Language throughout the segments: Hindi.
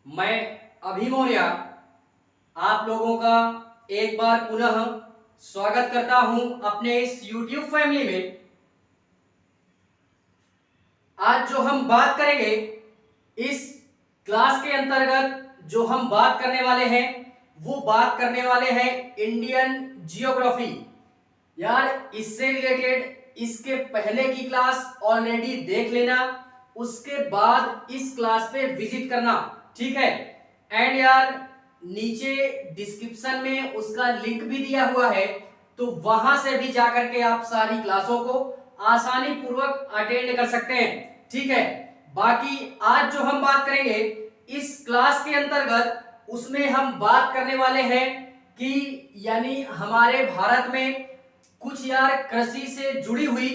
मैं अभी मौर्य आप लोगों का एक बार पुनः स्वागत करता हूं अपने इस YouTube फैमिली में। आज जो हम बात करेंगे इस क्लास के अंतर्गत जो हम बात करने वाले हैं वो बात करने वाले हैं इंडियन जियोग्राफी। यार इससे रिलेटेड इसके पहले की क्लास ऑलरेडी देख लेना, उसके बाद इस क्लास पे विजिट करना, ठीक है। एंड यार नीचे डिस्क्रिप्शन में उसका लिंक भी दिया हुआ है, तो वहां से भी जाकर के आप सारी क्लासों को आसानी पूर्वक अटेंड कर सकते हैं, ठीक है। बाकी आज जो हम बात करेंगे इस क्लास के अंतर्गत उसमें हम बात करने वाले हैं कि यानी हमारे भारत में कुछ यार कृषि से जुड़ी हुई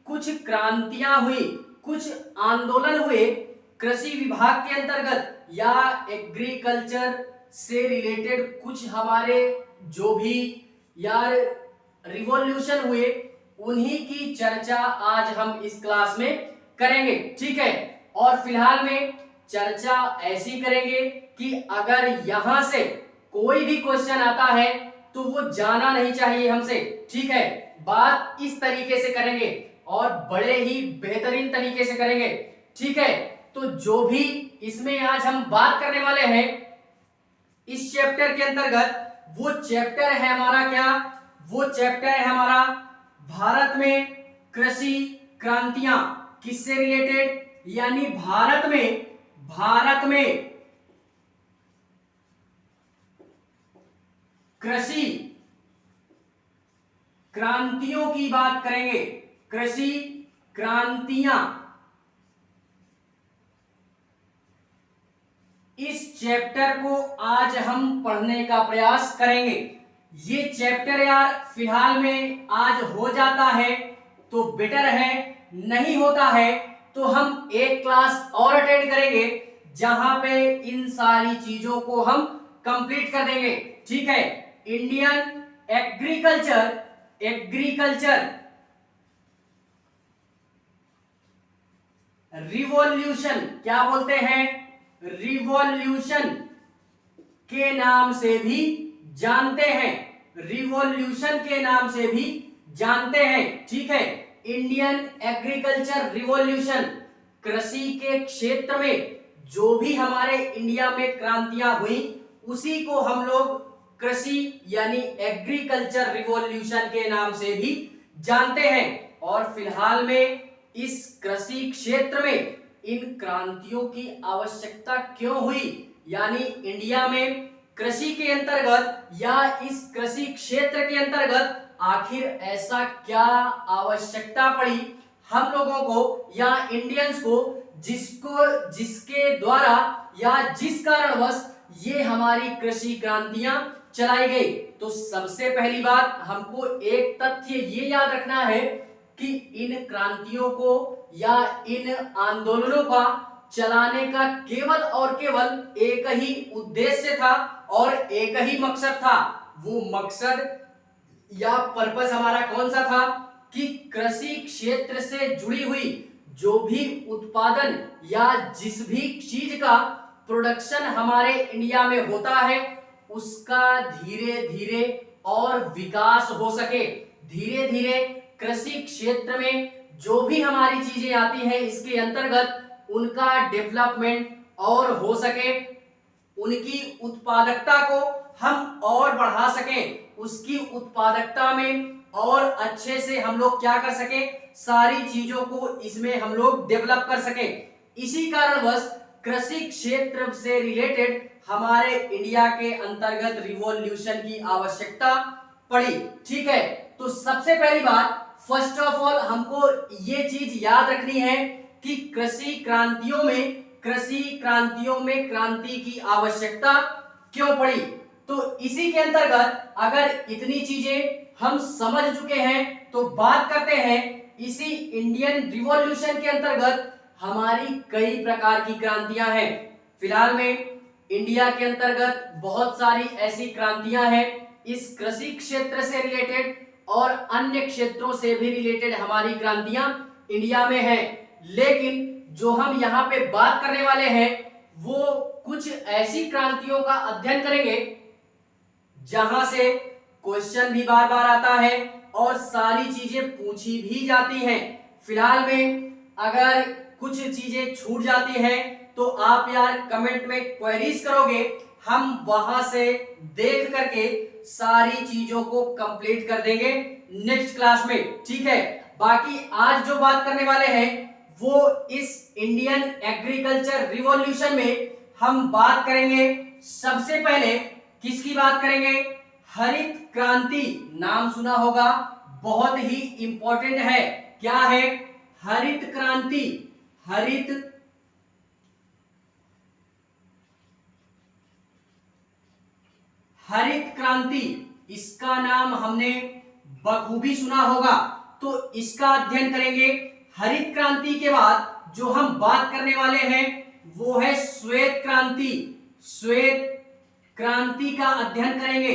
कुछ क्रांतियां हुई, कुछ आंदोलन हुए कृषि विभाग के अंतर्गत या एग्रीकल्चर से रिलेटेड कुछ हमारे जो भी यार रिवॉल्यूशन हुए उन्हीं की चर्चा आज हम इस क्लास में करेंगे, ठीक है। और फिलहाल में चर्चा ऐसी करेंगे कि अगर यहां से कोई भी क्वेश्चन आता है तो वो जाना नहीं चाहिए हमसे, ठीक है। बात इस तरीके से करेंगे और बड़े ही बेहतरीन तरीके से करेंगे, ठीक है। तो जो भी इसमें आज हम बात करने वाले हैं इस चैप्टर के अंतर्गत, वो चैप्टर है हमारा क्या, वो चैप्टर है हमारा भारत में कृषि क्रांतियां। किससे रिलेटेड, यानी भारत में कृषि क्रांतियों की बात करेंगे। कृषि क्रांतियां इस चैप्टर को आज हम पढ़ने का प्रयास करेंगे। ये चैप्टर यार फिलहाल में आज हो जाता है तो बेटर है, नहीं होता है तो हम एक क्लास और अटेंड करेंगे जहां पे इन सारी चीजों को हम कंप्लीट कर देंगे, ठीक है। इंडियन एग्रीकल्चर रिवॉल्यूशन, क्या बोलते हैं, रिवॉल्यूशन के नाम से भी जानते हैं, रिवॉल्यूशन के नाम से भी जानते हैं, ठीक है। इंडियन एग्रीकल्चर रिवॉल्यूशन, कृषि के क्षेत्र में जो भी हमारे इंडिया में क्रांतियां हुई उसी को हम लोग कृषि यानी एग्रीकल्चर रिवॉल्यूशन के नाम से भी जानते हैं। और फिलहाल में इस कृषि क्षेत्र में इन क्रांतियों की आवश्यकता क्यों हुई, यानी इंडिया में कृषि के अंतर्गत या इस कृषि क्षेत्र के अंतर्गत आखिर ऐसा क्या आवश्यकता पड़ी हम लोगों को या इंडियंस को जिसके द्वारा या जिस कारणवश ये हमारी कृषि क्रांतियां चलाई गई। तो सबसे पहली बात हमको एक तथ्य ये याद रखना है कि इन क्रांतियों को या इन आंदोलनों का चलाने का केवल और केवल एक ही उद्देश्य था और एक ही मकसद था। वो मकसद या पर्पस हमारा कौन सा था कि कृषि क्षेत्र से जुड़ी हुई जो भी उत्पादन या जिस भी चीज का प्रोडक्शन हमारे इंडिया में होता है उसका धीरे धीरे और विकास हो सके। धीरे धीरे कृषि क्षेत्र में जो भी हमारी चीजें आती हैं इसके अंतर्गत उनका डेवलपमेंट और हो सके, उनकी उत्पादकता को हम और बढ़ा सकें, उसकी उत्पादकता में और अच्छे से हम लोग क्या कर सकें, सारी चीजों को इसमें हम लोग डेवलप कर सकें। इसी कारणवश कृषि क्षेत्र से रिलेटेड हमारे इंडिया के अंतर्गत रिवॉल्यूशन की आवश्यकता पड़ी, ठीक है। तो सबसे पहली बात, फर्स्ट ऑफ ऑल हमको ये चीज याद रखनी है कि कृषि क्रांतियों में क्रांति की आवश्यकता क्यों पड़ी। तो इसी के अंतर्गत अगर इतनी चीजें हम समझ चुके हैं तो बात करते हैं इसी इंडियन रिवॉल्यूशन के अंतर्गत हमारी कई प्रकार की क्रांतियां हैं। फिलहाल में इंडिया के अंतर्गत बहुत सारी ऐसी क्रांतियां हैं इस कृषि क्षेत्र से रिलेटेड और अन्य क्षेत्रों से भी रिलेटेड हमारी क्रांतियां इंडिया में हैं। लेकिन जो हम यहाँ पे बात करने वाले हैं वो कुछ ऐसी क्रांतियों का अध्ययन करेंगे जहां से क्वेश्चन भी बार बार आता है और सारी चीजें पूछी भी जाती हैं। फिलहाल में अगर कुछ चीजें छूट जाती हैं तो आप यार कमेंट में क्वेरीज करोगे, हम वहां से देख करके सारी चीजों को कंप्लीट कर देंगे नेक्स्ट क्लास में, ठीक है। बाकी आज जो बात करने वाले हैं वो इस इंडियन एग्रीकल्चर रिवॉल्यूशन में हम बात करेंगे। सबसे पहले किसकी बात करेंगे? हरित क्रांति, नाम सुना होगा, बहुत ही इंपॉर्टेंट है। क्या है? हरित क्रांति। हरित क्रांति, इसका नाम हमने बखूबी सुना होगा, तो इसका अध्ययन करेंगे। हरित क्रांति के बाद जो हम बात करने वाले हैं वो है श्वेत क्रांति। श्वेत क्रांति का अध्ययन करेंगे।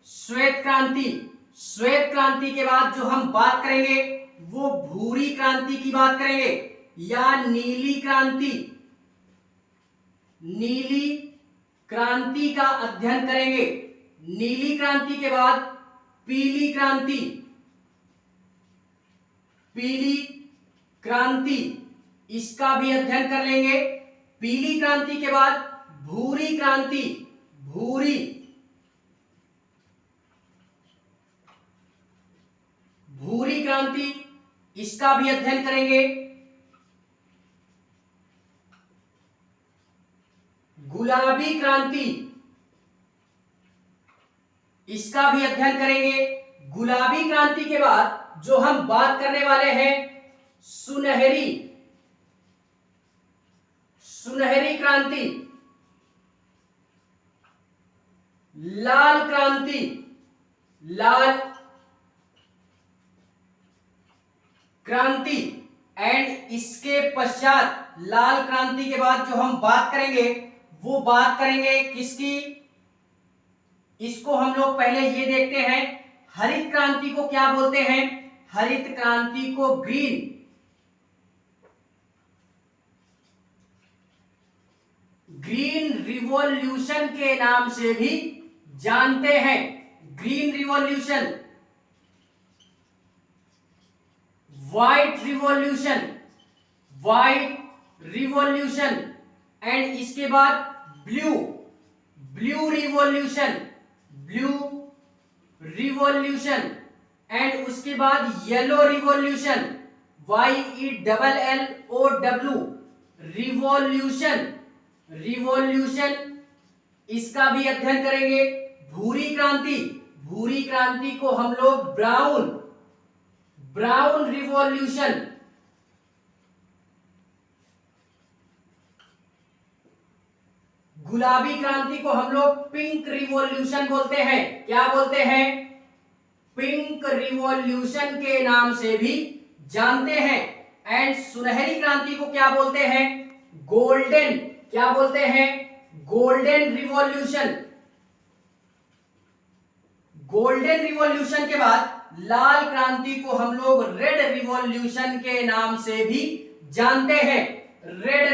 श्वेत क्रांति के बाद जो हम बात करेंगे वो भूरी क्रांति की बात करेंगे या नीली क्रांति। नीली क्रांति का अध्ययन करेंगे। नीली क्रांति के बाद पीली क्रांति, इसका भी अध्ययन कर लेंगे। पीली क्रांति के बाद भूरी क्रांति, भूरी क्रांति, इसका भी अध्ययन करेंगे। गुलाबी क्रांति, इसका भी अध्ययन करेंगे। गुलाबी क्रांति के बाद जो हम बात करने वाले हैं सुनहरी क्रांति। लाल क्रांति एंड इसके पश्चात लाल क्रांति के बाद जो हम बात करेंगे वो बात करेंगे किसकी? इसको हम लोग पहले ये देखते हैं, हरित क्रांति को क्या बोलते हैं? हरित क्रांति को ग्रीन रिवॉल्यूशन के नाम से भी जानते हैं। Green revolution, white revolution and इसके बाद ब्लू रिवॉल्यूशन एंड उसके बाद येलो रिवॉल्यूशन, YELLOW रिवॉल्यूशन, इसका भी अध्ययन करेंगे। भूरी क्रांति को हम लोग ब्राउन रिवॉल्यूशन, गुलाबी क्रांति को हम लोग पिंक रिवॉल्यूशन बोलते हैं। क्या बोलते हैं? पिंक रिवॉल्यूशन के नाम से भी जानते हैं। एंड सुनहरी क्रांति को क्या बोलते हैं? गोल्डन, क्या बोलते हैं? Golden revolution. गोल्डन रिवॉल्यूशन के बाद लाल क्रांति को हम लोग रेड रिवॉल्यूशन के नाम से भी जानते हैं। रेड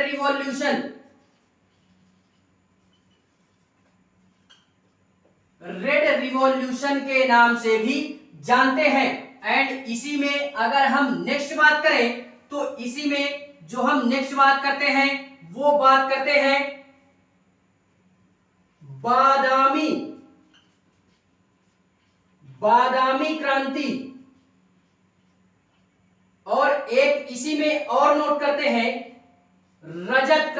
रिवॉल्यूशन के नाम से भी जानते हैं। एंड इसी में अगर हम नेक्स्ट बात करें तो इसी में जो हम नेक्स्ट बात करते हैं वो बात करते हैं बादामी क्रांति। और एक इसी में और नोट करते हैं रजत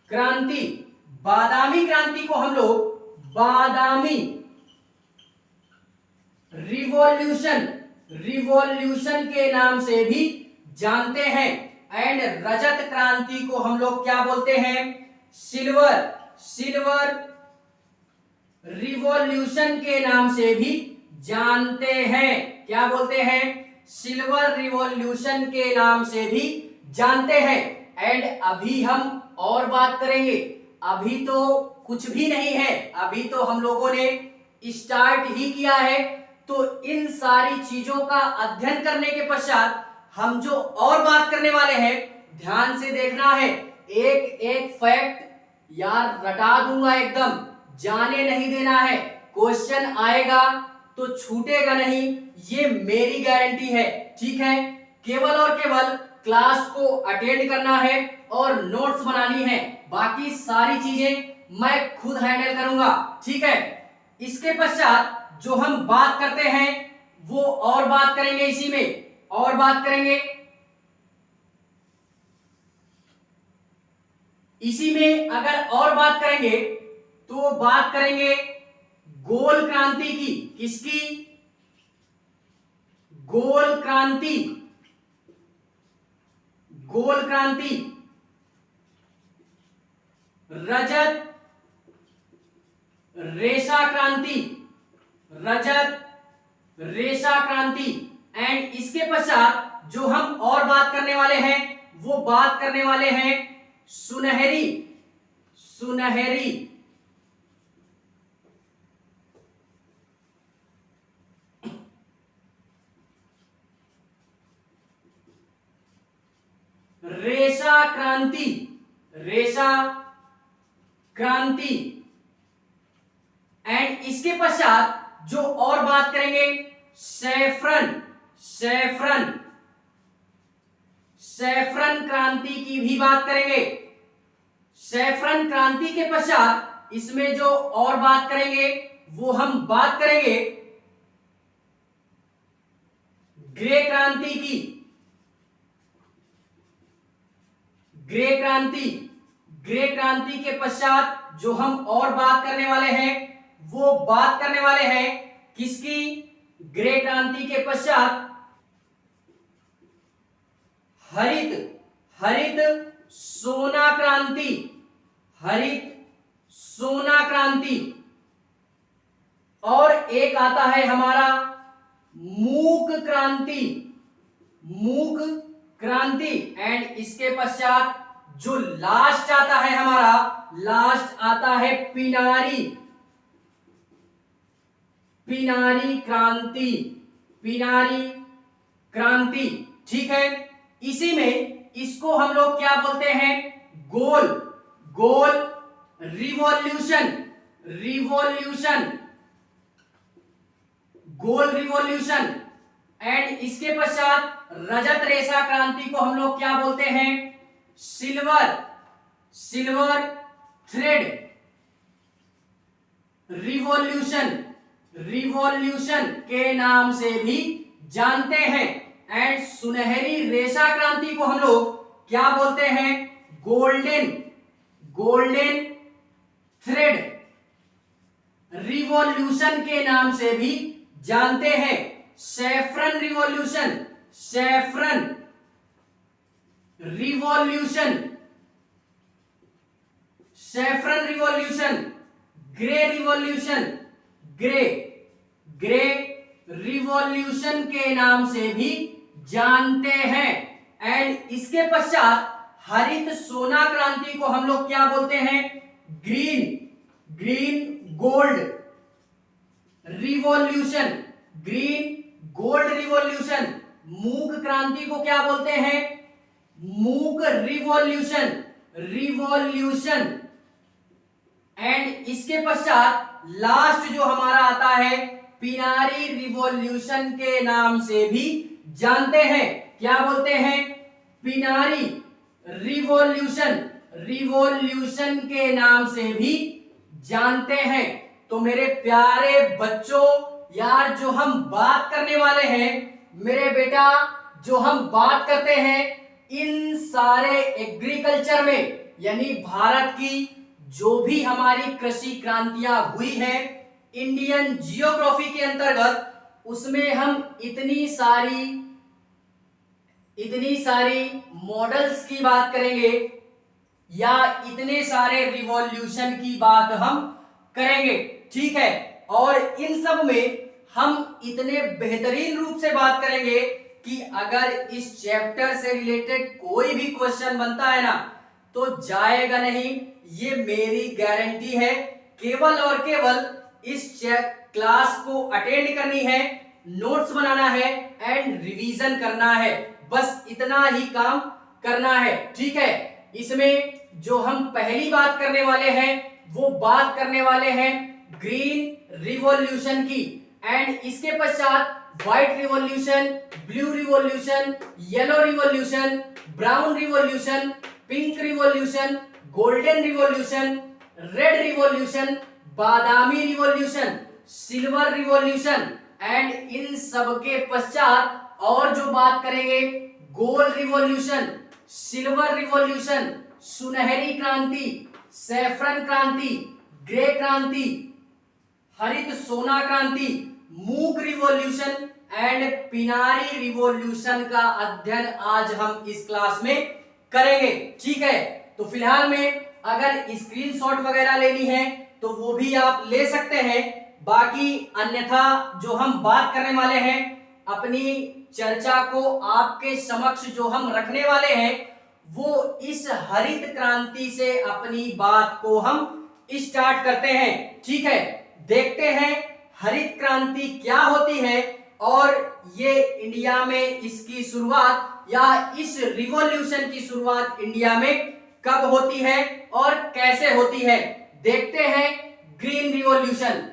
क्रांति। बादामी क्रांति को हम लोग बादामी रिवॉल्यूशन के नाम से भी जानते हैं। एंड रजत क्रांति को हम लोग क्या बोलते हैं? सिल्वर रिवॉल्यूशन के नाम से भी जानते हैं। क्या बोलते हैं? सिल्वर रिवॉल्यूशन के नाम से भी जानते हैं। एंड अभी हम और बात करेंगे। अभी तो कुछ भी नहीं है, अभी तो हम लोगों ने स्टार्ट ही किया है। तो इन सारी चीजों का अध्ययन करने के पश्चात हम जो और बात करने वाले हैं ध्यान से देखना है। एक एक फैक्ट यार रटा दूंगा एकदम, जाने नहीं देना है। क्वेश्चन आएगा तो छूटेगा नहीं, ये मेरी गारंटी है। ठीक है, केवल और केवल क्लास को अटेंड करना है और नोट्स बनानी है, बाकी सारी चीजें मैं खुद हैंडल करूंगा। ठीक है, इसके पश्चात जो हम बात करते हैं वो और बात करेंगे, इसी में और बात करेंगे, इसी में अगर और बात करेंगे तो बात करेंगे गोल क्रांति की। किसकी? गोल क्रांति, गोल क्रांति, रजत रेशा क्रांति, रजत रेशा क्रांति। एंड इसके पश्चात जो हम और बात करने वाले हैं वो बात करने वाले हैं सुनहरी, सुनहरी रेशा क्रांति, रेशा क्रांति। एंड इसके पश्चात जो और बात करेंगे सैफरन, सैफरन, सैफरन क्रांति की भी बात करेंगे। सैफरन क्रांति के पश्चात इसमें जो और बात करेंगे वो हम बात करेंगे ग्रे क्रांति की, ग्रे क्रांति। ग्रे क्रांति के पश्चात जो हम और बात करने वाले हैं वो बात करने वाले हैं किसकी? ग्रे क्रांति के पश्चात हरित, हरित सोना क्रांति, हरित सोना क्रांति। और एक आता है हमारा मूक क्रांति, मूक क्रांति। एंड इसके पश्चात जो लास्ट आता है हमारा, लास्ट आता है पिनारी, पिनारी क्रांति, पिनारी क्रांति। ठीक है, इसी में इसको हम लोग क्या बोलते हैं? गोल, गोल रिवॉल्यूशन, रिवॉल्यूशन, गोल रिवॉल्यूशन। एंड इसके पश्चात रजत रेशा क्रांति को हम लोग क्या बोलते हैं? Silver, silver thread revolution, revolution के नाम से भी जानते हैं। एंड सुनहरी रेशा क्रांति को हम लोग क्या बोलते हैं? गोल्डन, गोल्डन थ्रेड रिवॉल्यूशन के नाम से भी जानते हैं। Saffron revolution, saffron revolution, saffron revolution, grey revolution, grey, grey revolution के नाम से भी जानते हैं। एंड इसके पश्चात हरित सोना क्रांति को हम लोग क्या बोलते हैं? Green, green gold revolution, green gold revolution. मूक क्रांति को क्या बोलते हैं? मूक रिवॉल्यूशन, रिवॉल्यूशन। एंड इसके पश्चात लास्ट जो हमारा आता है पिनारी रिवॉल्यूशन के नाम से भी जानते हैं। क्या बोलते हैं? पिनारी रिवॉल्यूशन, रिवॉल्यूशन के नाम से भी जानते हैं। तो मेरे प्यारे बच्चों, यार जो हम बात करने वाले हैं मेरे बेटा, जो हम बात करते हैं इन सारे एग्रीकल्चर में, यानी भारत की जो भी हमारी कृषि क्रांतियां हुई हैं इंडियन जियोग्राफी के अंतर्गत, उसमें हम इतनी सारी मॉडल्स की बात करेंगे या इतने सारे रिवॉल्यूशन की बात हम करेंगे। ठीक है, और इन सब में हम इतने बेहतरीन रूप से बात करेंगे कि अगर इस चैप्टर से रिलेटेड कोई भी क्वेश्चन बनता है ना तो जाएगा नहीं, ये मेरी गारंटी है। केवल और केवल इस क्लास को अटेंड करनी है, नोट्स बनाना है एंड रिवीजन करना है, बस इतना ही काम करना है। ठीक है, इसमें जो हम पहली बात करने वाले हैं वो बात करने वाले हैं ग्रीन रिवॉल्यूशन की, एंड इसके पश्चात white revolution, blue revolution, yellow revolution, brown revolution, pink revolution, golden revolution, red revolution, Badami revolution, silver revolution, and in सब के पश्चात और जो बात करेंगे गोल्ड रिवॉल्यूशन, सिल्वर रिवॉल्यूशन, सुनहरी क्रांति, सैफरन क्रांति, ग्रे क्रांति, हरित सोना क्रांति, मूक रिवॉल्यूशन एंड पिनारी रिवॉल्यूशन का अध्ययन आज हम इस क्लास में करेंगे। ठीक है, तो फिलहाल में अगर स्क्रीनशॉट वगैरह लेनी है तो वो भी आप ले सकते हैं, बाकी अन्यथा जो हम बात करने वाले हैं अपनी चर्चा को आपके समक्ष जो हम रखने वाले हैं वो इस हरित क्रांति से अपनी बात को हम स्टार्ट करते हैं। ठीक है, देखते हैं हरित क्रांति क्या होती है और ये इंडिया में इसकी शुरुआत या इस रिवॉल्यूशन की शुरुआत इंडिया में कब होती है और कैसे होती है। देखते हैं green revolution.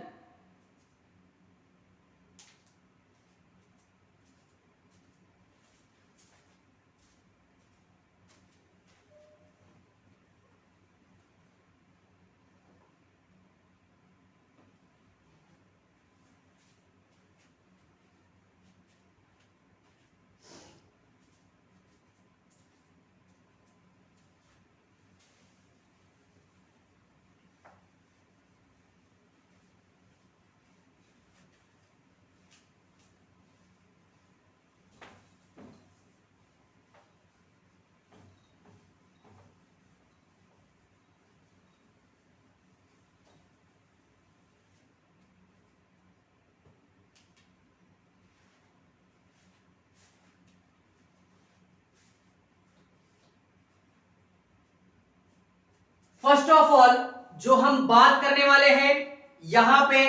First of all जो हम बात करने वाले हैं यहां पे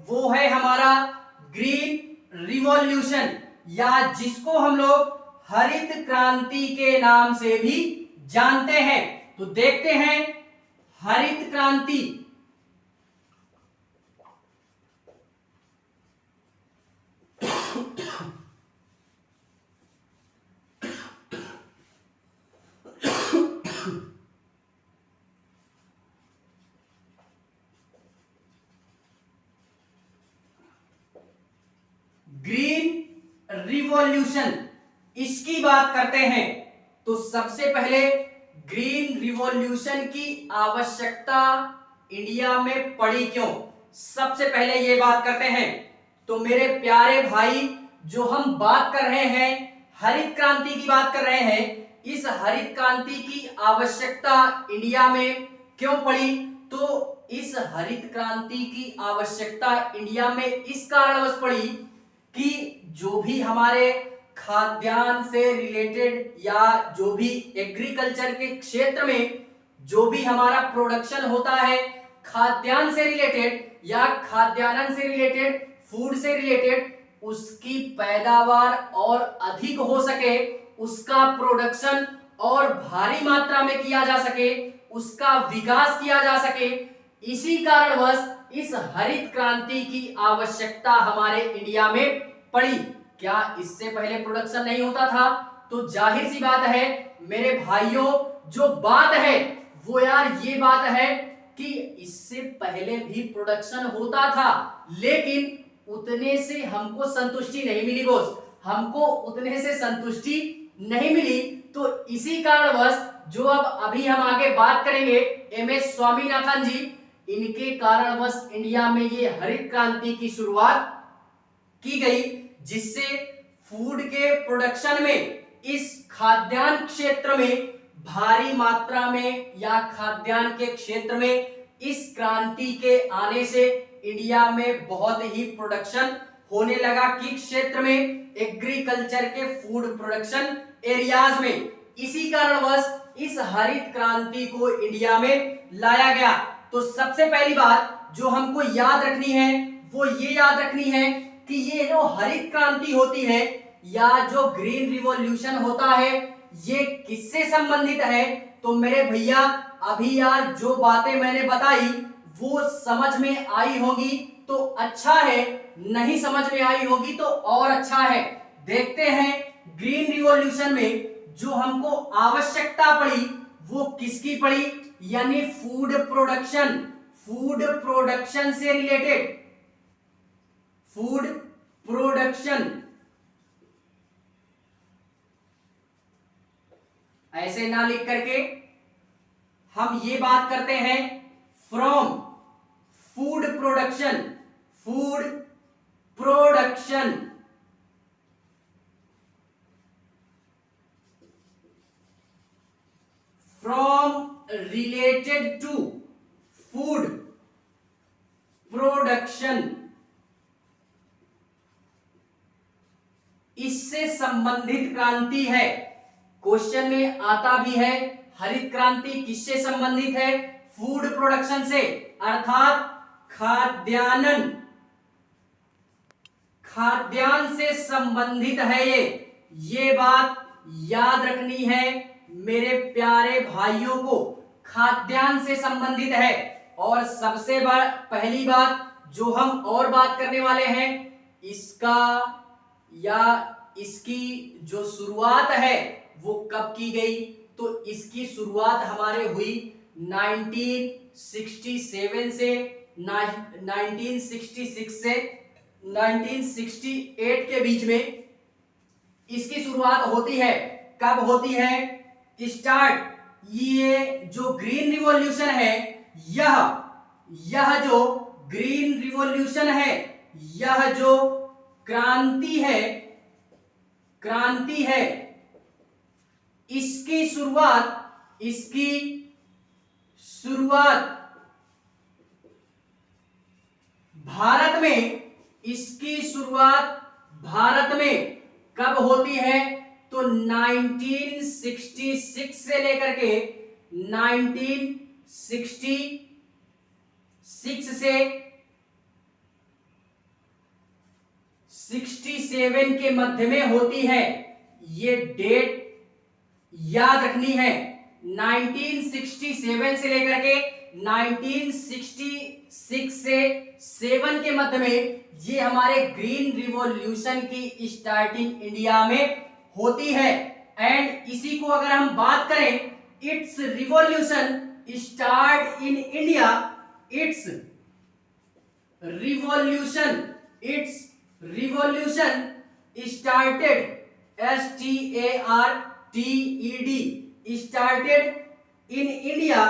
वो है हमारा ग्रीन रिवॉल्यूशन, या जिसको हम लोग हरित क्रांति के नाम से भी जानते हैं। तो देखते हैं हरित क्रांति। ग्रीन रिवॉल्यूशन इसकी बात करते हैं तो सबसे पहले ग्रीन रिवॉल्यूशन की आवश्यकता इंडिया में पड़ी क्यों, सबसे पहले ये बात करते हैं। तो मेरे प्यारे भाई जो हम बात कर रहे हैं हरित क्रांति की बात कर रहे हैं, इस हरित क्रांति की आवश्यकता इंडिया में क्यों पड़ी, तो इस हरित क्रांति की आवश्यकता इंडिया में इस कारणवश पड़ी कि जो भी हमारे खाद्यान्न से रिलेटेड या जो भी एग्रीकल्चर के क्षेत्र में जो भी हमारा प्रोडक्शन होता है खाद्यान्न से रिलेटेड या खाद्यान्न से रिलेटेड, फूड से रिलेटेड, उसकी पैदावार और अधिक हो सके, उसका प्रोडक्शन और भारी मात्रा में किया जा सके, उसका विकास किया जा सके, इसी कारणवश इस हरित क्रांति की आवश्यकता हमारे इंडिया में पड़ी। क्या इससे पहले प्रोडक्शन नहीं होता था? तो जाहिर सी बात है मेरे भाइयों, जो बात है वो यार ये बात है कि इससे पहले भी प्रोडक्शन होता था, लेकिन उतने से हमको संतुष्टि नहीं मिली बॉस, हमको उतने से संतुष्टि नहीं मिली। तो इसी कारणवश जो अब अभी हम आगे बात करेंगे MS स्वामीनाथन जी, इनके कारणवश इंडिया में ये हरित क्रांति की शुरुआत की गई, जिससे फूड के प्रोडक्शन में इस खाद्यान्न क्षेत्र में भारी मात्रा में या खाद्यान्न के क्षेत्र में इस क्रांति के आने से इंडिया में बहुत ही प्रोडक्शन होने लगा। किस क्षेत्र में? एग्रीकल्चर के फूड प्रोडक्शन एरियाज में। इसी कारणवश इस हरित क्रांति को इंडिया में लाया गया। तो सबसे पहली बात जो हमको याद रखनी है वो ये याद रखनी है कि ये जो हरित क्रांति होती है या जो ग्रीन रिवॉल्यूशन होता है ये किससे संबंधित है। तो मेरे भैया अभी यार जो बातें मैंने बताई वो समझ में आई होगी तो अच्छा है, नहीं समझ में आई होगी तो और अच्छा है। देखते हैं ग्रीन रिवॉल्यूशन में जो हमको आवश्यकता पड़ी वो किसकी पड़ी, यानी फूड प्रोडक्शन, फूड प्रोडक्शन से रिलेटेड, फूड प्रोडक्शन। ऐसे ना लिख करके हम ये बात करते हैं from food production, food production, from related to food production, इससे संबंधित क्रांति है। क्वेश्चन में आता भी है हरित क्रांति किससे संबंधित है, फूड प्रोडक्शन से, अर्थात खाद्यान्न, खाद्यान्न से संबंधित है ये बात याद रखनी है मेरे प्यारे भाइयों को, खाद्यान्न से संबंधित है। और सबसे पहली बात जो हम और बात करने वाले हैं, इसका या इसकी जो शुरुआत है वो कब की गई, तो इसकी शुरुआत हमारे हुई 1967 से 1966 से 1968 के बीच में इसकी शुरुआत होती है। कब होती है स्टार्ट, ये जो ग्रीन रिवॉल्यूशन है, यह जो ग्रीन रिवॉल्यूशन है, यह जो क्रांति है, इसकी शुरुआत भारत में, इसकी शुरुआत भारत में कब होती है, तो 1966 से लेकर के 1966 से 67 के मध्य में होती है। ये डेट याद रखनी है, 1967 से लेकर के 1966 से 7 के मध्य में ये हमारे ग्रीन रिवॉल्यूशन की स्टार्टिंग इंडिया में होती है। एंड इसी को अगर हम बात करें, it's revolution start in India, it's revolution started, STARTED, started in India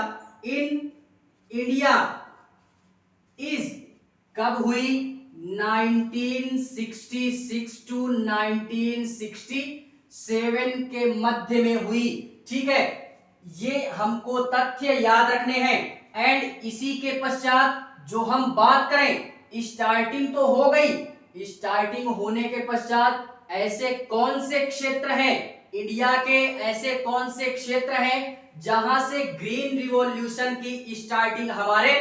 is कब हुई, 1966 टू 1967 के मध्य में हुई। ठीक है, ये हमको तथ्य याद रखने हैं। एंड इसी के पश्चात जो हम बात करें, स्टार्टिंग तो हो गई, स्टार्टिंग होने के पश्चात ऐसे कौन से क्षेत्र हैं इंडिया के, ऐसे कौन से क्षेत्र हैं जहां से ग्रीन रिवॉल्यूशन की स्टार्टिंग हमारे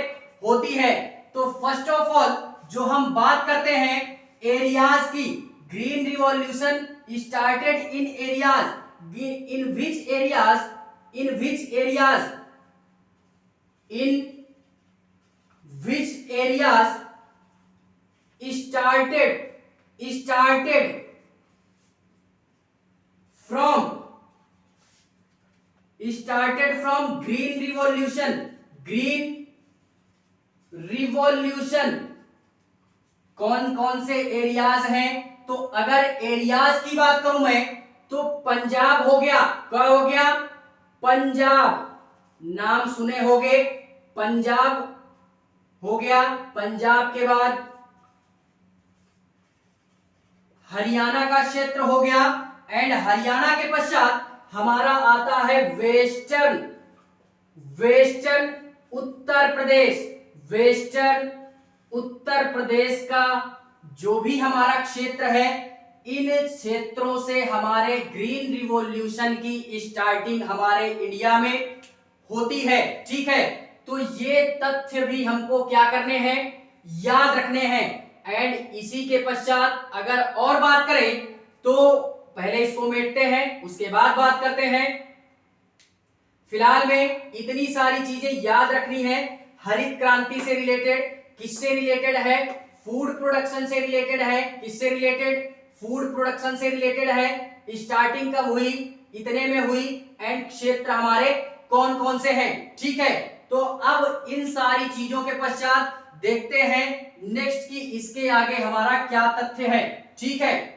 होती है। तो फर्स्ट ऑफ ऑल जो हम बात करते हैं एरियाज की, green revolution started in areas, in which areas started from green revolution, कौन कौन से एरियाज हैं, तो अगर एरियाज की बात करूं मैं तो पंजाब हो गया, क्या हो गया, पंजाब, नाम सुने होंगे, पंजाब हो गया। पंजाब के बाद हरियाणा का क्षेत्र हो गया। एंड हरियाणा के पश्चात हमारा आता है वेस्टर्न उत्तर प्रदेश का जो भी हमारा क्षेत्र है, इन क्षेत्रों से हमारे ग्रीन रिवॉल्यूशन की स्टार्टिंग हमारे इंडिया में होती है। ठीक है, तो ये तथ्य भी हमको क्या करने हैं, याद रखने हैं। एंड इसी के पश्चात अगर और बात करें तो पहले इसको मेटते हैं, उसके बाद बात करते हैं। फिलहाल में इतनी सारी चीजें याद रखनी है। हरित क्रांति से रिलेटेड, किससे रिलेटेड है? फूड प्रोडक्शन से रिलेटेड है। किससे रिलेटेड? फूड प्रोडक्शन से रिलेटेड है। स्टार्टिंग कब हुई? इतने में हुई। एंड क्षेत्र हमारे कौन कौन से हैं? ठीक है, तो अब इन सारी चीजों के पश्चात देखते हैं नेक्स्ट की इसके आगे हमारा क्या तथ्य है। ठीक है,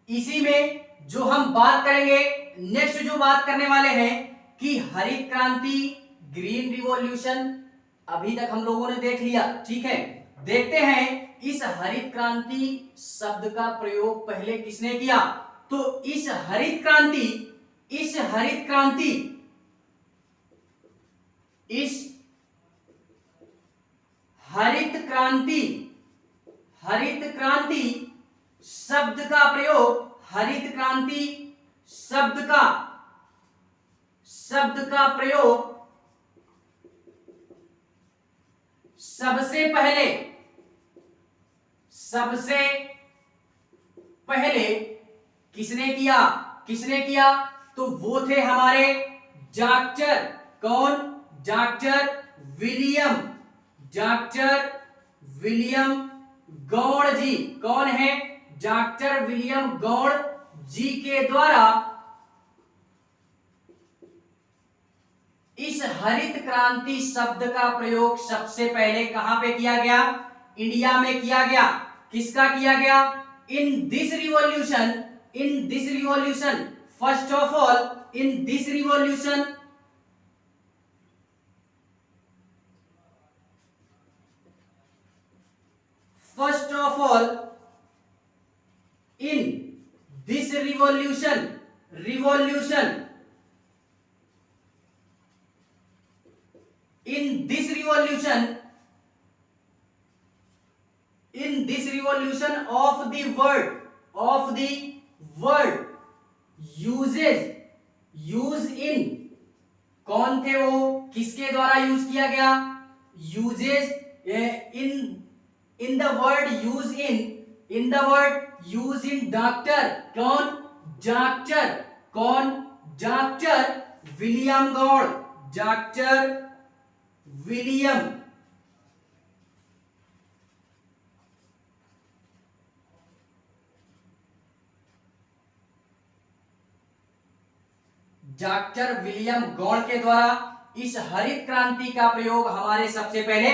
इसी में जो हम बात करेंगे, नेक्स्ट जो बात करने वाले हैं कि हरित क्रांति, ग्रीन रिवॉल्यूशन अभी तक हम लोगों ने देख लिया। ठीक है, देखते हैं इस हरित क्रांति शब्द का प्रयोग पहले किसने किया। तो इस हरित क्रांति इस हरित क्रांति शब्द का प्रयोग, हरित क्रांति शब्द का प्रयोग सबसे पहले किसने किया? तो वो थे हमारे डॉक्टर, कौन? डॉक्टर विलियम गौड़ जी। कौन है? डॉक्टर विलियम गौड़ जी के द्वारा इस हरित क्रांति शब्द का प्रयोग सबसे पहले कहां पे किया गया? इंडिया में किया गया। किसका किया गया? इन this revolution first of all, in this revolution first of all, in this revolution of the word use in, कौन थे वो? किसके द्वारा यूज किया गया? uses in the word use in doctor, कौन? Doctor William Gaud, doctor William Gaud के द्वारा इस हरित क्रांति का प्रयोग हमारे सबसे पहले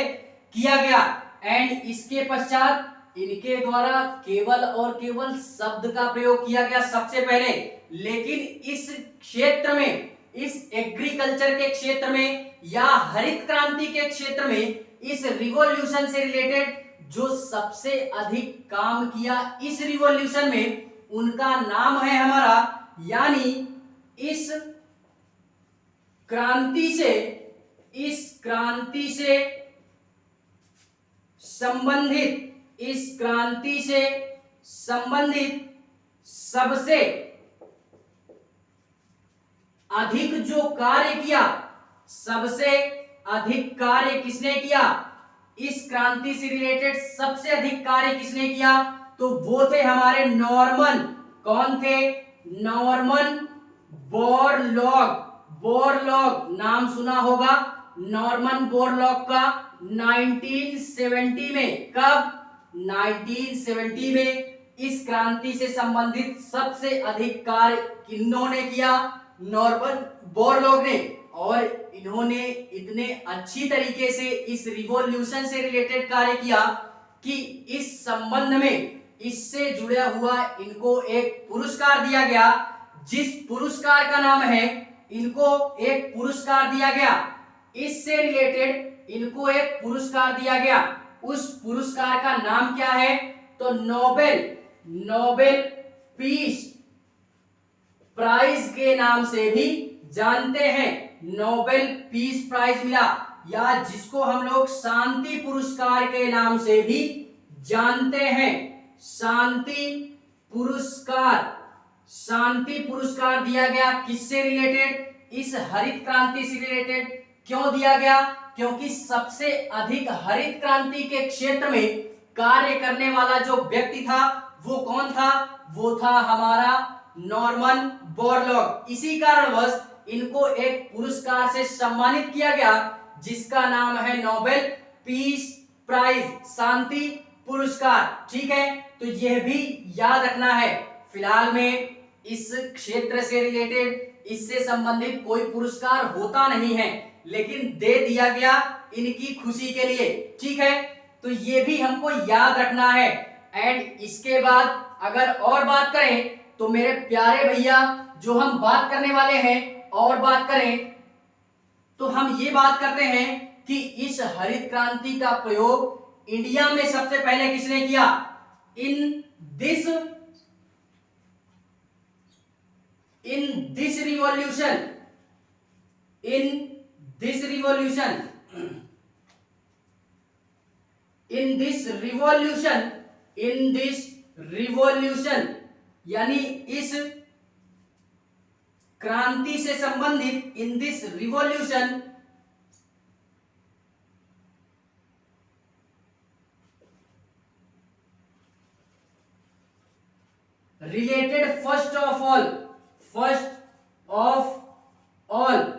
किया गया। एंड इसके पश्चात इनके द्वारा केवल और केवल शब्द का प्रयोग किया गया सबसे पहले। लेकिन इस क्षेत्र में, इस एग्रीकल्चर के क्षेत्र में या हरित क्रांति के क्षेत्र में, इस रिवॉल्यूशन से रिलेटेड जो सबसे अधिक काम किया इस रिवॉल्यूशन में, उनका नाम है हमारा, यानी इस क्रांति से संबंधित सबसे अधिक जो कार्य किया, सबसे अधिक कार्य किसने किया? इस क्रांति से रिलेटेड सबसे अधिक कार्य किसने किया? तो वो थे हमारे नॉर्मन। कौन थे? नॉर्मन बोरलॉग नाम सुना होगा नॉर्मन बोरलॉग का। 1970 में, कब? 1970 में इस क्रांति से संबंधित सबसे अधिक कार्य किन्होंने किया? नॉर्मन बोरलॉग ने। और इन्होंने इतने अच्छी तरीके से इस रिवॉल्यूशन से रिलेटेड कार्य किया कि इस संबंध में इससे जुड़ा हुआ इनको एक पुरस्कार दिया गया, जिस पुरस्कार का नाम है, इनको एक पुरस्कार दिया गया, इससे रिलेटेड इनको एक पुरस्कार दिया गया। उस पुरस्कार का नाम क्या है? तो नोबेल प्राइज के नाम से भी जानते हैं। नोबेल पीस प्राइज मिला, या जिसको हम लोग शांति पुरस्कार के नाम से भी जानते हैं। शांति पुरस्कार, शांति पुरस्कार दिया गया किससे रिलेटेड? इस हरित क्रांति से रिलेटेड। क्यों दिया गया? क्योंकि सबसे अधिक हरित क्रांति के क्षेत्र में कार्य करने वाला जो व्यक्ति था वो कौन था? वो था हमारा नॉर्मन बोरलॉग। इसी कारणवश इनको एक पुरस्कार से सम्मानित किया गया जिसका नाम है नोबेल पीस प्राइज, शांति पुरस्कार। ठीक है, तो यह भी याद रखना है। फिलहाल में इस क्षेत्र से रिलेटेड, इससे संबंधित कोई पुरस्कार होता नहीं है, लेकिन दे दिया गया इनकी खुशी के लिए। ठीक है, तो ये भी हमको याद रखना है। एंड इसके बाद अगर और बात करें तो मेरे प्यारे भैया, जो हम बात करने वाले हैं और बात करें तो हम ये बात करते हैं कि इस हरित क्रांति का प्रयोग इंडिया में सबसे पहले किसने किया? इन दिस रिवॉल्यूशन, यानी इस क्रांति से संबंधित, इन this revolution related first of all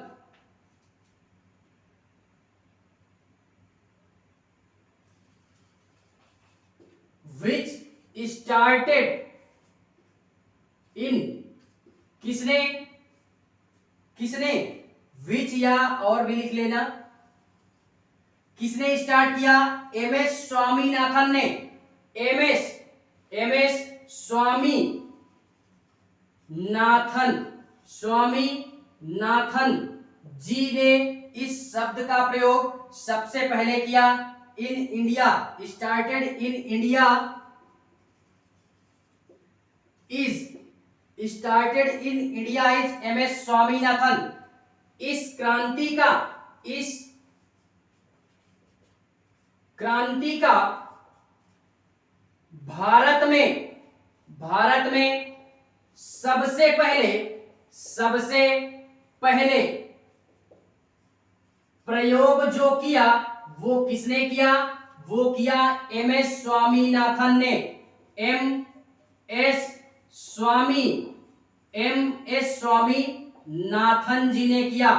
which started in, किसने विच या और भी लिख लेना, किसने स्टार्ट किया? एम एस स्वामीनाथन ने। एम एस स्वामीनाथन जी ने इस शब्द का प्रयोग सबसे पहले किया। In India, started in India is M S Swaminathan. इस क्रांति का भारत में सबसे पहले प्रयोग जो किया वो किसने किया? वो किया एम एस स्वामीनाथन ने। एम एस स्वामीनाथन जी ने किया।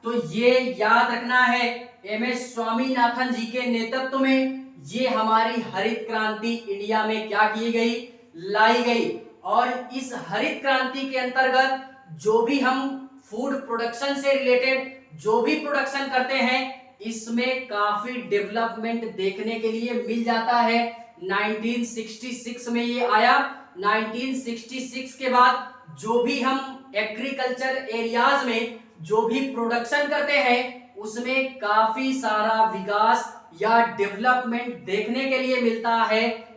तो ये याद रखना है, एम एस स्वामीनाथन जी के नेतृत्व में ये हमारी हरित क्रांति इंडिया में क्या की गई? लाई गई। और इस हरित क्रांति के अंतर्गत जो भी हम फूड प्रोडक्शन से रिलेटेड जो भी प्रोडक्शन करते हैं, इसमें काफी डेवलपमेंट देखने के लिए मिल जाता है। 1966 में ये आया। 1966 के बाद जो भी हम एग्रीकल्चर एरियाज में जो भी प्रोडक्शन करते हैं, उसमें काफी सारा विकास या डेवलपमेंट देखने के लिए मिलता है।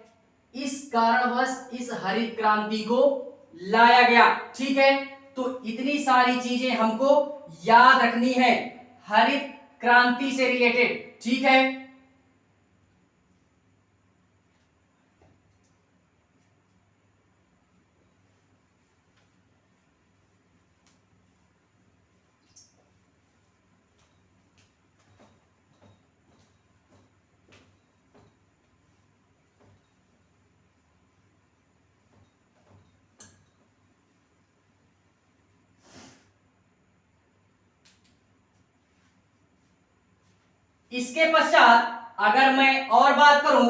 इस कारणवश इस हरित क्रांति को लाया गया। ठीक है, तो इतनी सारी चीजें हमको याद रखनी है हरित क्रांति से रिलेटेड। ठीक है, इसके पश्चात अगर मैं और बात करूं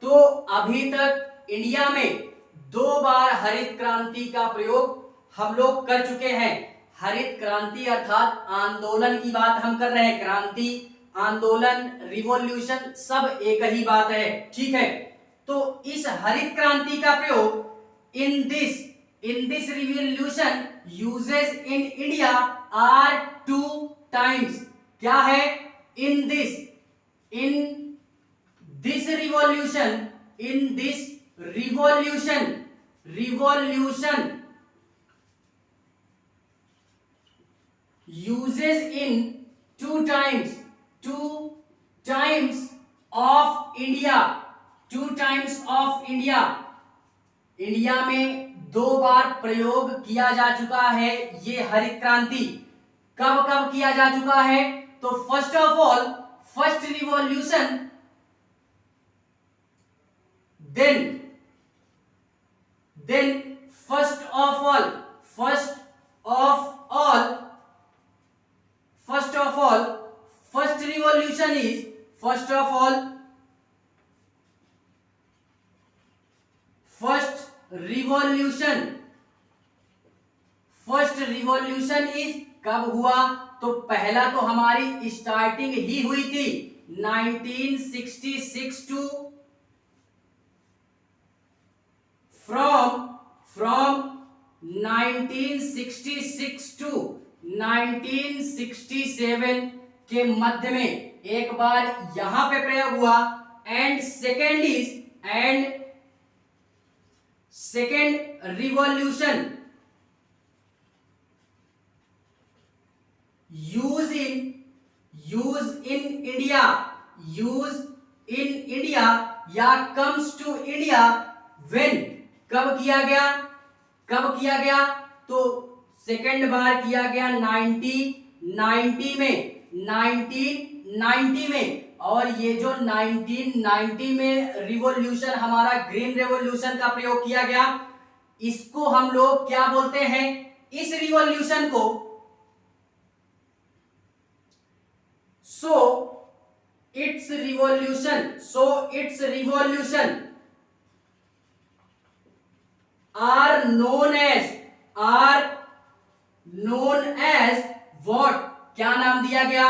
तो अभी तक इंडिया में 2 बार हरित क्रांति का प्रयोग हम लोग कर चुके हैं। हरित क्रांति अर्थात आंदोलन की बात हम कर रहे हैं। क्रांति, आंदोलन, रिवॉल्यूशन सब एक ही बात है। ठीक है, तो इस हरित क्रांति का प्रयोग in this revolution uses in India are 2 times. क्या है? in this revolution uses in two times of India, two times of India, India में 2 बार प्रयोग किया जा चुका है ये हरित क्रांति। कब कब किया जा चुका है? तो first of all first revolution, then first of all first revolution is first revolution is कब हुआ? तो पहला तो हमारी स्टार्टिंग ही हुई थी 1966 टू फ्रॉम 1966 टू 1967 के मध्य में एक बार यहां पे प्रयोग हुआ, and second revolution use in India या कम्स टू इंडिया व्हेन, कब किया गया? तो सेकेंड बार किया गया 1990 में, और ये जो 1990 में रिवॉल्यूशन हमारा ग्रीन रेवोल्यूशन का प्रयोग किया गया, इसको हम लोग क्या बोलते हैं? इस रिवॉल्यूशन को its revolution are known as what? क्या नाम दिया गया?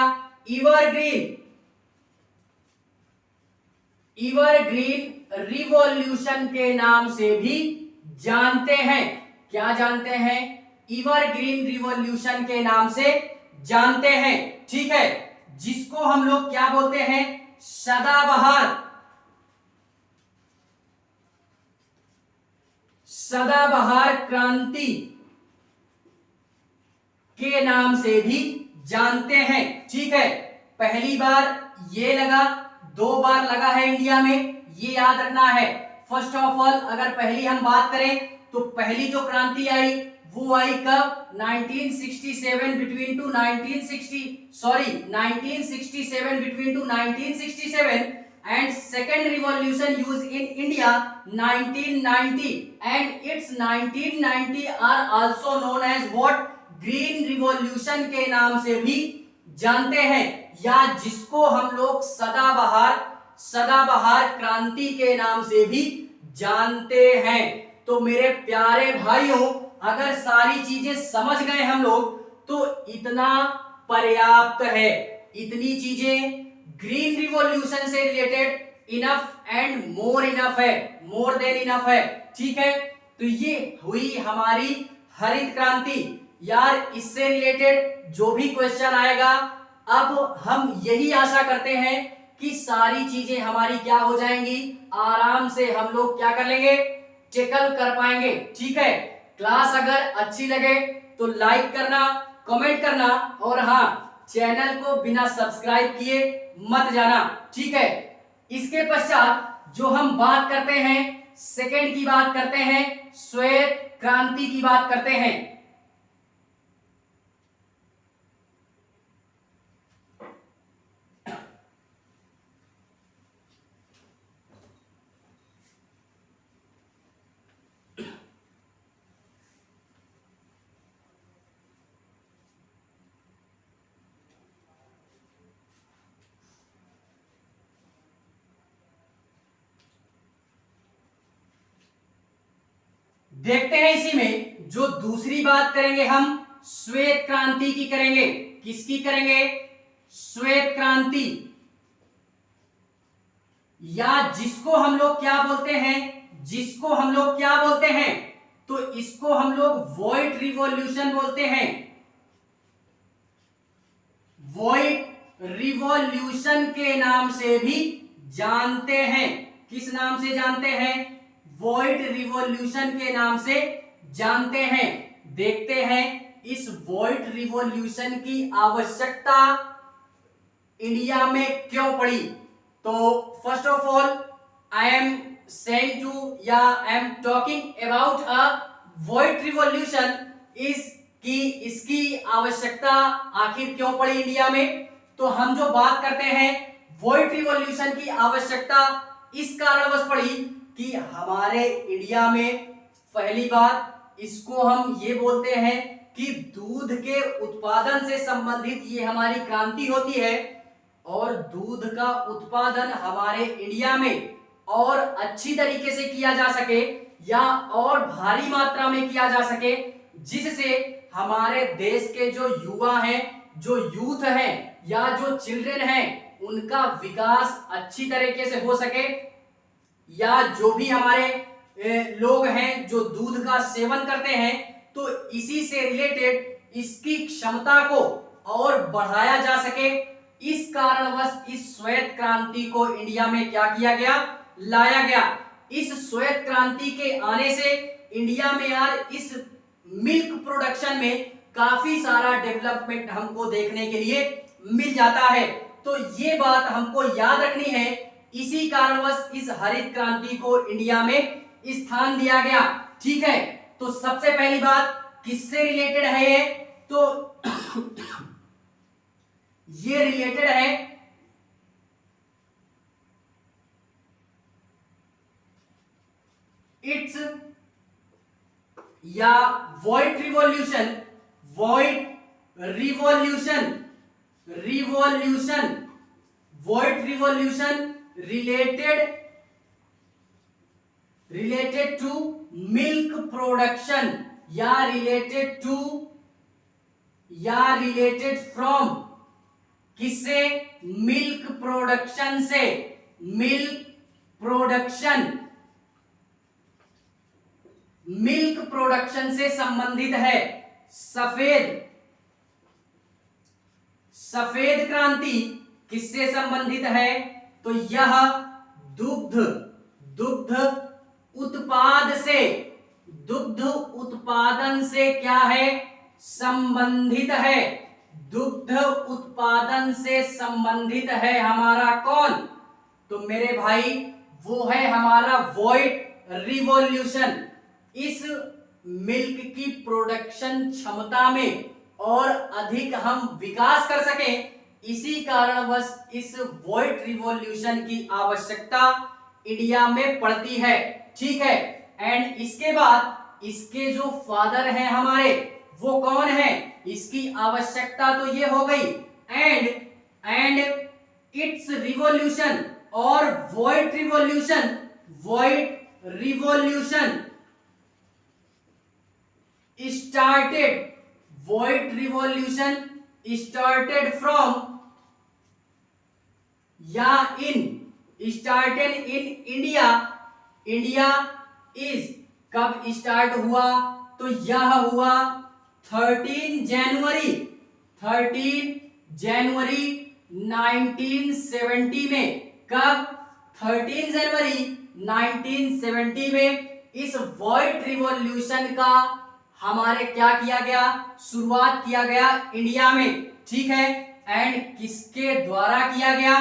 एवरग्रीन रिवॉल्यूशन के नाम से भी जानते हैं। क्या जानते हैं? एवरग्रीन रिवॉल्यूशन के नाम से जानते हैं, ठीक है, जिसको हम लोग क्या बोलते हैं? सदाबहार क्रांति के नाम से भी जानते हैं, ठीक है। पहली बार ये लगा, 2 बार लगा है इंडिया में, ये याद रखना है। फर्स्ट ऑफ ऑल अगर पहली हम बात करें तो पहली जो क्रांति आई वो आई कब? 1967 between to 1967 and second revolution used in India 1990 and its 1990 are also known as what? Green revolution के नाम से भी जानते हैं, या जिसको हम लोग सदाबहार क्रांति के नाम से भी जानते हैं। तो मेरे प्यारे भाइयों, अगर सारी चीजें समझ गए हम लोग तो इतना पर्याप्त है। इतनी चीजें ग्रीन रिवॉल्यूशन से related enough and more enough है, मोर देन इनफ है, ठीक है। तो ये हुई हमारी हरित क्रांति। यार इससे रिलेटेड जो भी क्वेश्चन आएगा, अब हम यही आशा करते हैं कि सारी चीजें हमारी क्या हो जाएंगी, आराम से हम लोग क्या कर लेंगे, टैकल कर पाएंगे, ठीक है। क्लास अगर अच्छी लगे तो लाइक करना, कमेंट करना, और हाँ, चैनल को बिना सब्सक्राइब किए मत जाना, ठीक है। इसके पश्चात जो हम बात करते हैं, सेकंड की बात करते हैं, श्वेत क्रांति की बात करते हैं। देखते हैं इसी में जो दूसरी बात करेंगे हम श्वेत क्रांति की करेंगे। किसकी करेंगे? श्वेत क्रांति, या जिसको हम लोग क्या बोलते हैं, जिसको हम लोग क्या बोलते हैं, तो इसको हम लोग व्हाइट रिवॉल्यूशन बोलते हैं। व्हाइट रिवॉल्यूशन के नाम से भी जानते हैं। किस नाम से जानते हैं? व्हाइट रिवॉल्यूशन के नाम से जानते हैं। देखते हैं इस व्हाइट रिवॉल्यूशन की आवश्यकता इंडिया में क्यों पड़ी? तो first of all I am saying to या I am talking about a white revolution इसकी आवश्यकता आखिर क्यों पड़ी इंडिया में। तो हम जो बात करते हैं व्हाइट रिवॉल्यूशन की आवश्यकता इस कारणवश पड़ी कि हमारे इंडिया में पहली बात इसको हम ये बोलते हैं कि दूध के उत्पादन से संबंधित ये हमारी क्रांति होती है और दूध का उत्पादन हमारे इंडिया में और अच्छी तरीके से किया जा सके या और भारी मात्रा में किया जा सके, जिससे हमारे देश के जो युवा हैं, जो यूथ हैं या जो चिल्ड्रन हैं, उनका विकास अच्छी तरीके से हो सके, या जो भी हमारे लोग हैं जो दूध का सेवन करते हैं, तो इसी से रिलेटेड इसकी क्षमता को और बढ़ाया जा सके। इस कारणवश इस श्वेत क्रांति को इंडिया में क्या किया गया, लाया गया। इस श्वेत क्रांति के आने से इंडिया में यार इस मिल्क प्रोडक्शन में काफी सारा डेवलपमेंट हमको देखने के लिए मिल जाता है। तो ये बात हमको याद रखनी है, इसी कारणवश इस हरित क्रांति को इंडिया में स्थान दिया गया। ठीक है, तो सबसे पहली बात किससे रिलेटेड है ये? तो ये रिलेटेड है इट्स या white revolution, white revolution, white revolution related to milk production या रिलेटेड फ्रॉम, किससे? मिल्क प्रोडक्शन से, मिल्क प्रोडक्शन से संबंधित है। सफेद क्रांति किससे संबंधित है? तो यह दुग्ध उत्पादन से क्या है, संबंधित है। दुग्ध उत्पादन से संबंधित है हमारा कौन? तो मेरे भाई वो है हमारा व्हाइट रिवॉल्यूशन। इस मिल्क की प्रोडक्शन क्षमता में और अधिक हम विकास कर सकें, इसी कारणवश इस व्हाइट रिवॉल्यूशन की आवश्यकता इंडिया में पड़ती है। ठीक है, एंड इसके बाद इसके जो फादर हैं हमारे, वो कौन है? इसकी आवश्यकता तो ये हो गई, एंड इट्स रिवॉल्यूशन और व्हाइट रिवॉल्यूशन स्टार्टेड फ्रॉम या स्टार्टेड इन इंडिया इज, कब स्टार्ट हुआ? तो यह हुआ 13 जनवरी 1970 में। कब? 13 जनवरी 1970 में इस व्हाइट रिवॉल्यूशन का हमारे क्या किया गया, शुरुआत किया गया इंडिया में। ठीक है, एंड किसके द्वारा किया गया?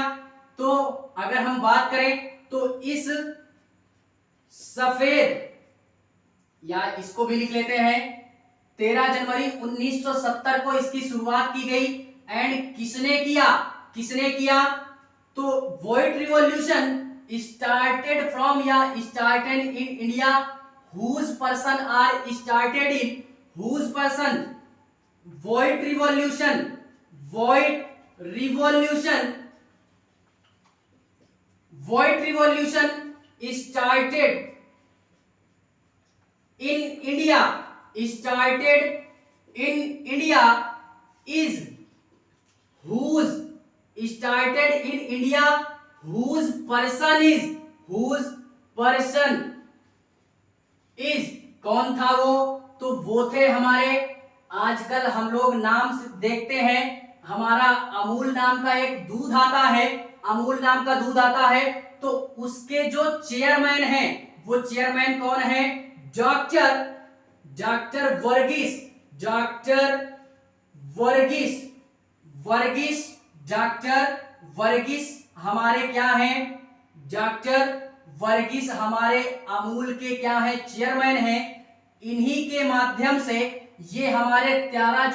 तो अगर हम बात करें तो इस सफेद, या इसको भी लिख लेते हैं, 13 जनवरी 1970 को इसकी शुरुआत की गई। एंड किसने किया? तो व्हाइट रिवॉल्यूशन स्टार्टेड फ्रॉम या started in India, whose person are started in, whose person? White revolution started in India is whose started in India, whose person is, कौन था वो? तो वो थे हमारे, आजकल हम लोग नाम से देखते हैं, हमारा अमूल नाम का एक दूध आता है, अमूल नाम का दूध आता है, तो उसके जो चेयरमैन हैं, वो चेयरमैन कौन है? Doctor doctor Varghese, Varghese, doctor Varghese हमारे क्या हैं? डॉक्टर वर्गीस हमारे अमूल के क्या है? चेयरमैन हैं। इन्हीं के माध्यम से ये हमारे 13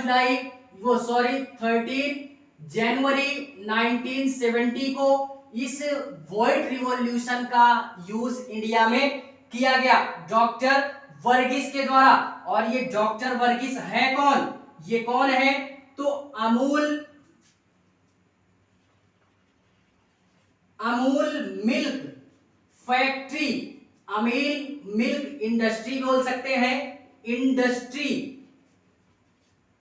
जनवरी 1970 को इस व्हाइट रिवॉल्यूशन का यूज इंडिया में किया गया डॉक्टर वर्गीस के द्वारा। और ये डॉक्टर वर्गीस है कौन? ये कौन है? तो Amul milk factory, Amul milk industry बोल सकते हैं,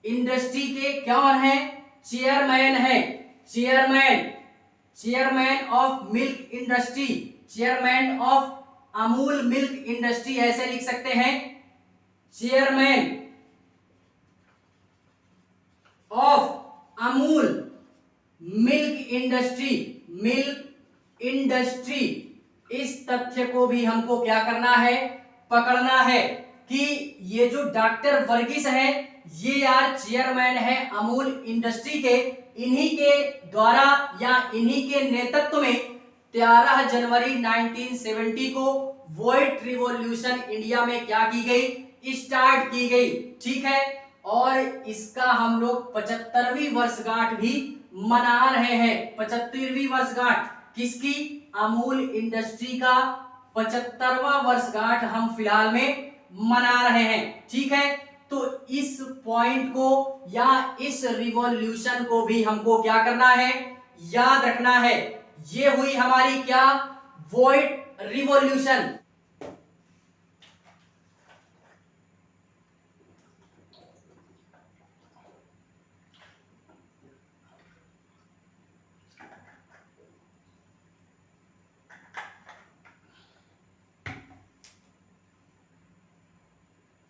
इंडस्ट्री के कौन है? चेयरमैन है, chairman of milk industry, chairman of Amul milk industry ऐसे लिख सकते हैं, chairman of Amul milk industry. इस तथ्य को भी हमको क्या करना है? पकड़ना है कि ये जो डॉक्टर वर्गीस है ये यार चेयरमैन है अमूल इंडस्ट्री के। इन्हीं के द्वारा या इन्हीं के नेतृत्व में 13 जनवरी 1970 को व्हाइट रिवॉल्यूशन इंडिया में क्या की गई? स्टार्ट की गई। ठीक है, और इसका हम लोग 75वीं वर्षगांठ भी मना रहे हैं। 75वीं वर्षगांठ किसकी? अमूल इंडस्ट्री का 75वां वर्षगांठ हम फिलहाल में मना रहे हैं। ठीक है, तो इस पॉइंट को या इस रिवॉल्यूशन को भी हमको क्या करना है? याद रखना है। ये हुई हमारी क्या? White revolution.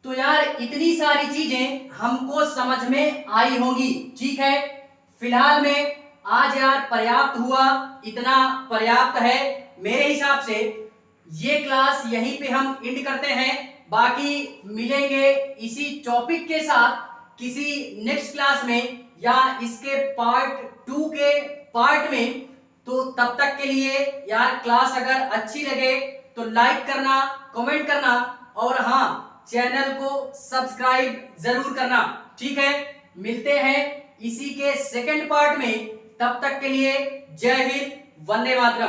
तो यार इतनी सारी चीजें हमको समझ में आई होंगी। ठीक है, फिलहाल में आज यार पर्याप्त हुआ, इतना पर्याप्त है मेरे हिसाब से। ये क्लास यहीं पे हम एंड करते हैं। बाकी मिलेंगे इसी टॉपिक के साथ किसी नेक्स्ट क्लास में या इसके पार्ट 2 के पार्ट में। तो तब तक के लिए यार क्लास अगर अच्छी लगे तो लाइक करना, कमेंट करना और हाँ चैनल को सब्सक्राइब जरूर करना। ठीक है, मिलते हैं इसी के सेकंड पार्ट में। तब तक के लिए जय हिंद, वंदे मातरम।